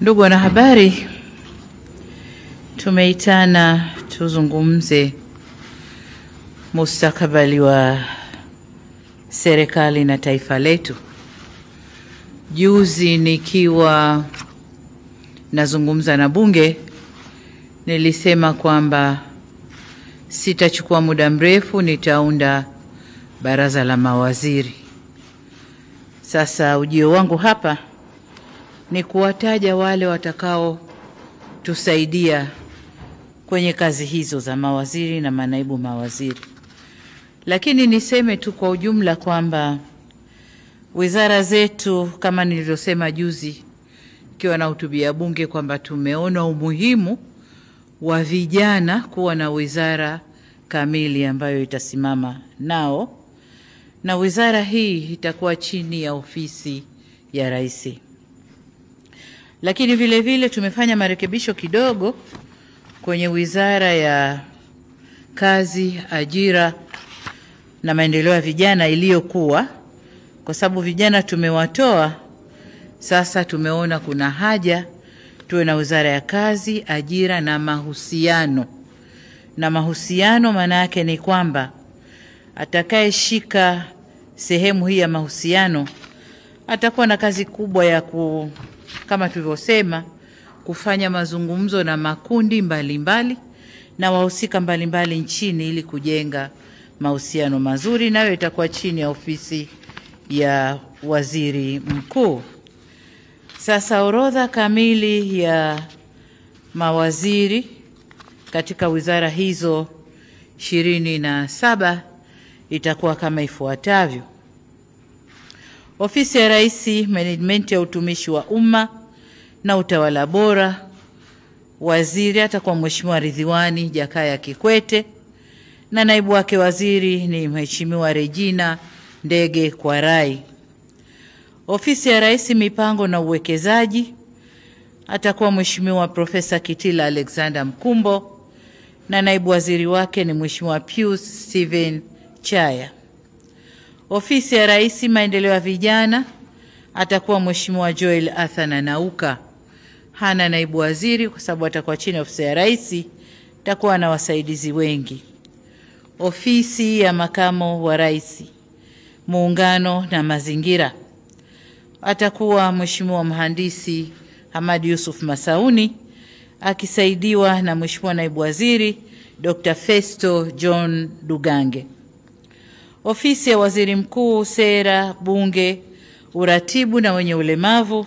Ndugu wanahabari, tumeitana tuzungumze mustakabali wa serikali na taifa letu. Juzi nikiwa nazungumza na bunge nilisema kwamba sitachukua muda mrefu nitaunda baraza la mawaziri. Sasa ujio wangu hapa ni kuwataja wale watakao tusaidia kwenye kazi hizo za mawaziri na manaibu mawaziri. Lakini niseme tu kwa ujumla kwamba wizara zetu, kama nilivyosema juzi ikiwa na hutubia bunge, kwamba tumeona umuhimu wa vijana kuwa na wizara kamili ambayo itasimama nao, na wizara hii itakuwa chini ya ofisi ya Rais. Lakini vile vile tumefanya marekebisho kidogo kwenye wizara ya kazi, ajira na maendeleo ya vijana iliyokuwa, kwa sababu vijana tumewatoa. Sasa tumeona kuna haja tuwe na wizara ya kazi, ajira na mahusiano. Na mahusiano maana yake ni kwamba atakayeshika sehemu hii ya mahusiano atakuwa na kazi kubwa ya kama tulivyosema, kufanya mazungumzo na makundi mbalimbali na wahusika mbalimbali nchini ili kujenga mahusiano mazuri, nayo itakuwa chini ya ofisi ya waziri mkuu. Sasa orodha kamili ya mawaziri katika wizara hizo 27 itakuwa kama ifuatavyo: Ofisi ya Rais, Management ya utumishi wa umma na utawala bora. Waziri atakuwa Mheshimiwa Ridhiwani Jakaya Kikwete na naibu wake waziri ni Mheshimiwa Regina Ndege Kwarai. Ofisi ya Rais, Mipango na Uwekezaji, atakuwa Mheshimiwa Profesa Kitila Alexander Mkumbo na naibu waziri wake ni Mheshimiwa Pius Steven Chaya. Ofisi ya Rais, Maendeleo ya Vijana, atakuwa Mheshimiwa Joel Athana Nauka. Hana naibu waziri kwa sababu atakuwa chini ya ofisi ya Rais, atakuwa na wasaidizi wengi. Ofisi ya Makamo wa Rais, Muungano na Mazingira, atakuwa Mheshimiwa Mhandisi Hamad Yusuf Masauni akisaidiwa na Mheshimiwa Naibu Waziri Dr. Festo John Dugange. Ofisi ya Waziri Mkuu, Sera, Bunge, Uratibu na wenye ulemavu,